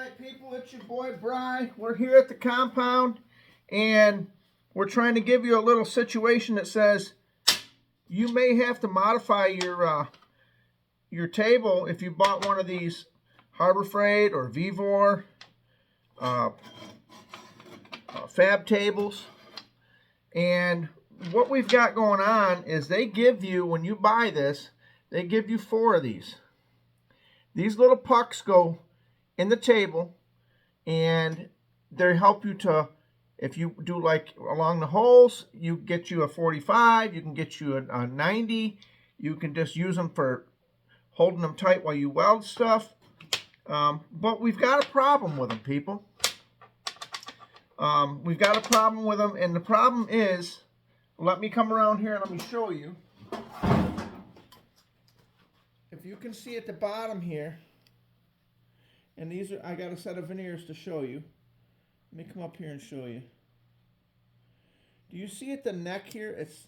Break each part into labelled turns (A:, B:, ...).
A: Alright people, it's your boy Bry. We're here at the compound and we're trying to give you a little situation that says you may have to modify your table if you bought one of these Harbor Freight or Vivor fab tables. And what we've got going on is they give you, when you buy this, they give you 4 of these. These little pucks go in the table and they help you to, if you do like along the holes, you get you a 45, you can get you a 90, you can just use them for holding them tight while you weld stuff. But we've got a problem with them, people. We've got a problem with them, and the problem is, let me come around here and let me show you. If you can see at the bottom here, and these are, I got a set of veneers to show you. Let me come up here and show you. Do you see at the neck here? It's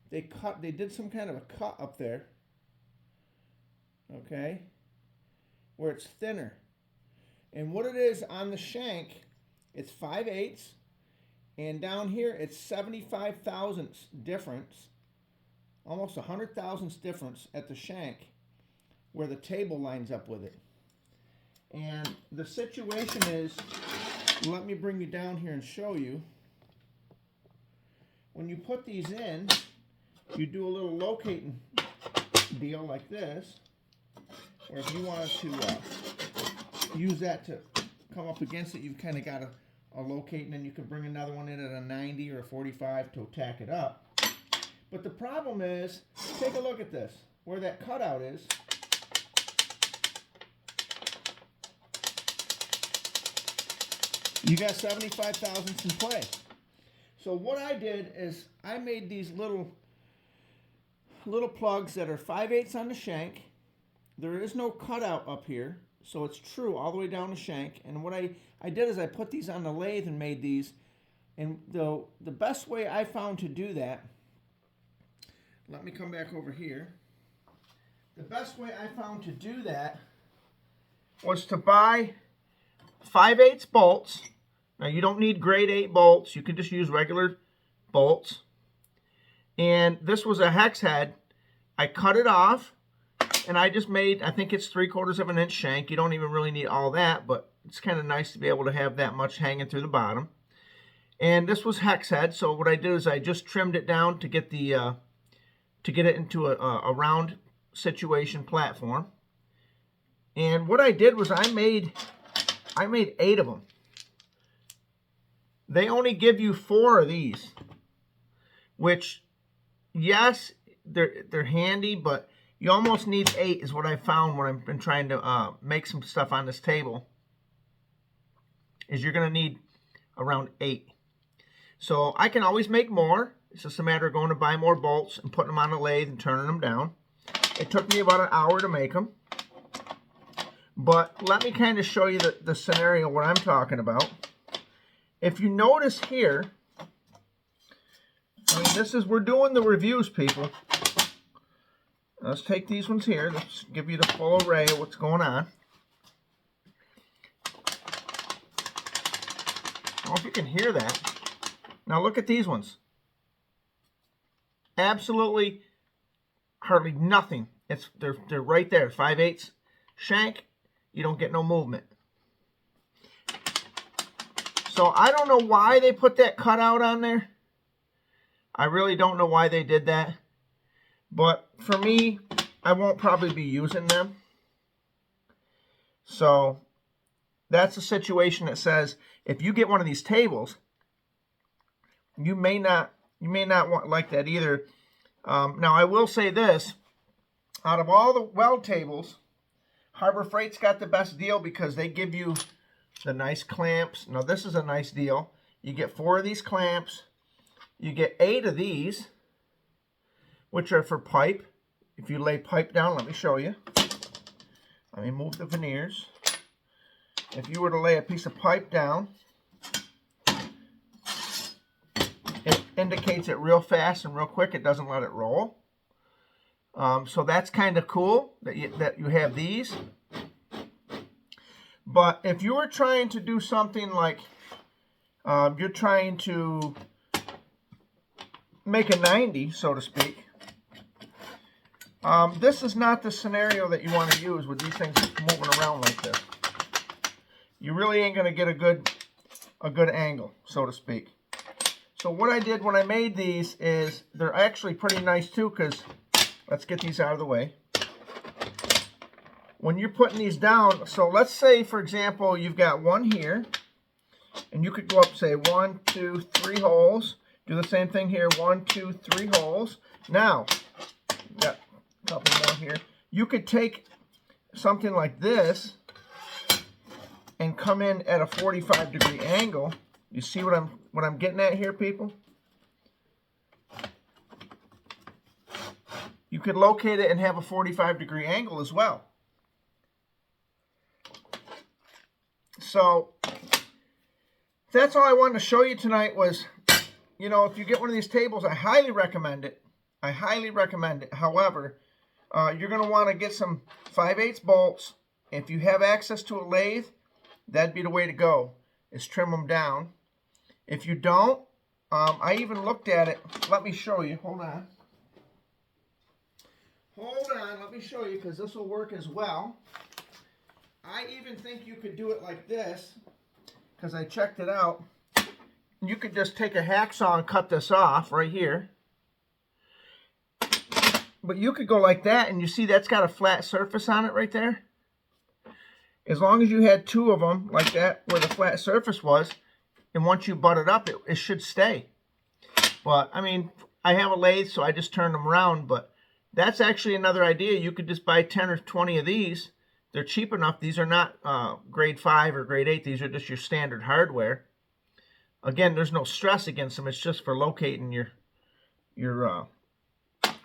A: they did some kind of a cut up there. Okay, where it's thinner. And what it is on the shank, it's 5/8, and down here it's 75 thousandths difference, almost 100 thousandths difference at the shank, where the table lines up with it. And the situation is, let me bring you down here and show you. When you put these in, you do a little locating deal like this, or if you wanted to use that to come up against it, you've kind of got a locate, and then you can bring another one in at a 90 or a 45 to tack it up. But the problem is, take a look at this, where that cutout is. You got 75 thousandths in play. So what I did is I made these little plugs that are 5/8 on the shank. There is no cutout up here, so it's true all the way down the shank. And what I did is I put these on the lathe and made these. And the best way I found to do that, let me come back over here. The best way I found to do that was to buy 5/8 bolts. Now you don't need grade 8 bolts. You can just use regular bolts. And this was a hex head. I cut it off and I just made, I think it's 3/4 of an inch shank. You don't even really need all that, but it's kind of nice to be able to have that much hanging through the bottom. And this was hex head. So what I did is I just trimmed it down to get the to get it into a round situation platform. And what I did was I made 8 of them. They only give you 4 of these, which, yes, they're handy, but you almost need 8 is what I found when I've been trying to make some stuff on this table, is you're going to need around 8. So I can always make more. It's just a matter of going to buy more bolts and putting them on the lathe and turning them down. It took me about an hour to make them. But let me kind of show you the scenario what I'm talking about. If you notice here, I mean, this is, we're doing the reviews, people. Let's take these ones here. Let's give you the full array of what's going on. I don't know if you can hear that. Now look at these ones. Absolutely hardly nothing. They're right there, 5/8 shank. You don't get no movement. So I don't know why they put that cutout on there. I really don't know why they did that. But for me, I won't probably be using them. So that's a situation that says if you get one of these tables, you may not want like that either. Now I will say this: out of all the weld tables, Harbor Freight's got the best deal because they give you the nice clamps. Now this is a nice deal. You get 4 of these clamps. You get 8 of these, which are for pipe. If you lay pipe down, let me show you. Let me move the veneers. If you were to lay a piece of pipe down, it indicates it real fast and real quick. It doesn't let it roll. So that's kind of cool that you have these. But if you were trying to do something like you're trying to make a 90, so to speak, this is not the scenario that you want to use with these things moving around like this. You really ain't going to get a good angle, so to speak. So what I did when I made these is they're actually pretty nice too, because let's get these out of the way. When you're putting these down, so let's say, for example, you've got one here, and you could go up, say, 1, 2, 3 holes. Do the same thing here, 1, 2, 3 holes. Now, got a couple more here. You could take something like this and come in at a 45-degree angle. You see what I'm getting at here, people? You could locate it and have a 45-degree angle as well. So that's all I wanted to show you tonight was, you know, if you get one of these tables, I highly recommend it. I highly recommend it. However, you're going to want to get some 5/8 bolts. If you have access to a lathe, that'd be the way to go, is trim them down. If you don't, I even looked at it. Let me show you. Hold on. Hold on. Let me show you, because this will work as well. I even think you could do it like this, because I checked it out. You could just take a hacksaw and cut this off right here. But you could go like that, and you see that's got a flat surface on it right there. As long as you had 2 of them like that where the flat surface was, and once you butt it up, it should stay. But, I mean, I have a lathe, so I just turned them around. But that's actually another idea. You could just buy 10 or 20 of these. They're cheap enough. These are not grade 5 or grade 8. These are just your standard hardware. Again, there's no stress against them. It's just for locating your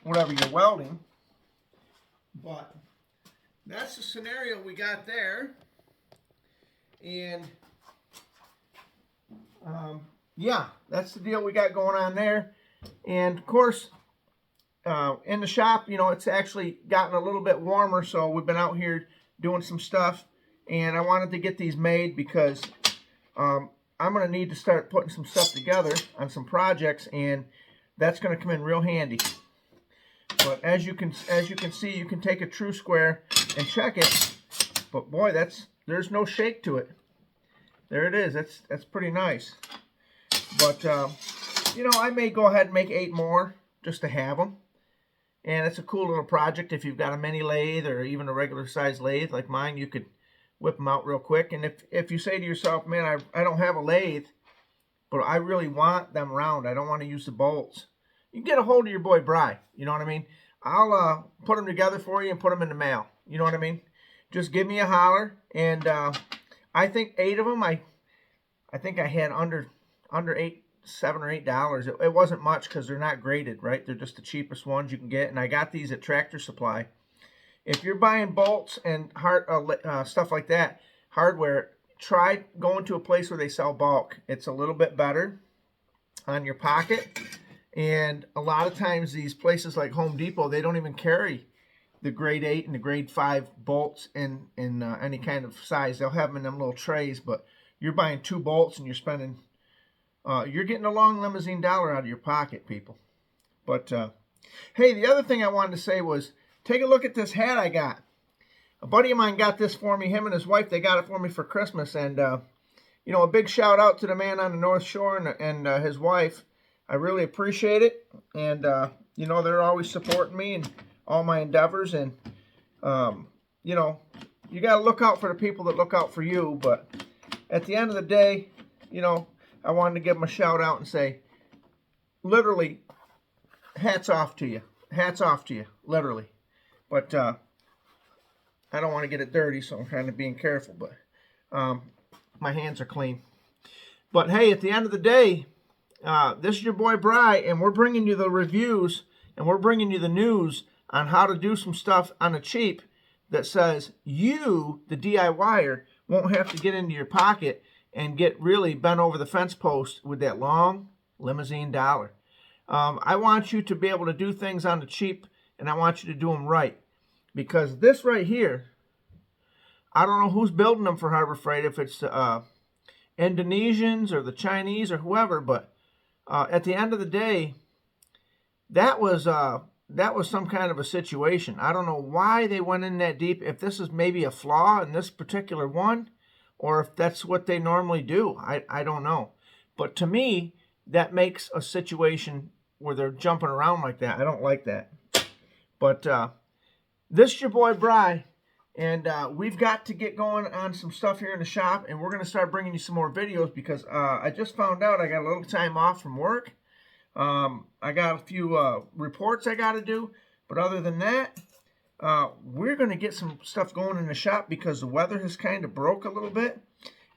A: whatever you're welding. But that's the scenario we got there. And yeah, that's the deal we got going on there. And of course, in the shop, you know, it's actually gotten a little bit warmer, so we've been out here doing some stuff, and I wanted to get these made because I'm going to need to start putting some stuff together on some projects, and that's going to come in real handy. But as you can see, you can take a true square and check it. But boy, there's no shake to it. There it is. That's pretty nice. But you know, I may go ahead and make 8 more just to have them. And it's a cool little project. If you've got a mini lathe or even a regular size lathe like mine, you could whip them out real quick. And if you say to yourself, man, I don't have a lathe, but I really want them round, I don't want to use the bolts, you can get a hold of your boy Bry. You know what I mean? I'll put them together for you and put them in the mail. You know what I mean? Just give me a holler. And I think 8 of them, I think I had under $7 or $8. It wasn't much because they're not graded, right? They're just the cheapest ones you can get, and I got these at Tractor Supply. If you're buying bolts and stuff like that, hardware, try going to a place where they sell bulk. It's a little bit better on your pocket, and a lot of times these places like Home Depot, they don't even carry the grade 8 and the grade 5 bolts in any kind of size. They'll have them in them little trays, but you're buying 2 bolts and you're spending you're getting a long limousine dollar out of your pocket, people. But, hey, the other thing I wanted to say was, take a look at this hat I got. A buddy of mine got this for me. Him and his wife, they got it for me for Christmas. And, you know, a big shout out to the man on the North Shore and his wife. I really appreciate it. And, you know, they're always supporting me and all my endeavors. And, you know, you got to look out for the people that look out for you. But at the end of the day, you know, I wanted to give them a shout out and say, literally, hats off to you. Hats off to you, literally. But I don't want to get it dirty, so I'm kind of being careful. But my hands are clean. But hey, at the end of the day, this is your boy Bry, and we're bringing you the reviews, and we're bringing you the news on how to do some stuff on the cheap that says you, the DIYer, won't have to get into your pocket and get really bent over the fence post with that long limousine dollar. I want you to be able to do things on the cheap, and I want you to do them right. Because this right here, I don't know who's building them for Harbor Freight, if it's the Indonesians or the Chinese or whoever, but at the end of the day, that was some kind of a situation. I don't know why they went in that deep, if this is maybe a flaw in this particular one, or if that's what they normally do. I don't know. But to me, that makes a situation where they're jumping around like that. I don't like that. But this is your boy Bry, and we've got to get going on some stuff here in the shop, and we're going to start bringing you some more videos because I just found out I got a little time off from work. I got a few reports I got to do, but other than that, we're going to get some stuff going in the shop because the weather has kind of broke a little bit,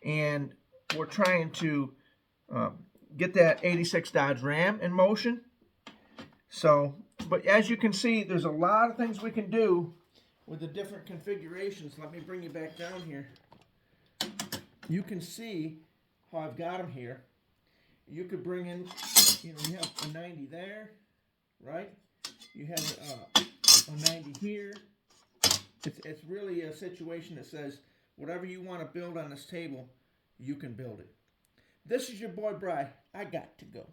A: and we're trying to get that 86 Dodge Ram in motion. So, but as you can see, there's a lot of things we can do with the different configurations. Let me bring you back down here. You can see how I've got them here. You could bring in, you have a 90 there, right? You have a 90 here. It's really a situation that says whatever you want to build on this table, you can build it. This is your boy Bry. I got to go.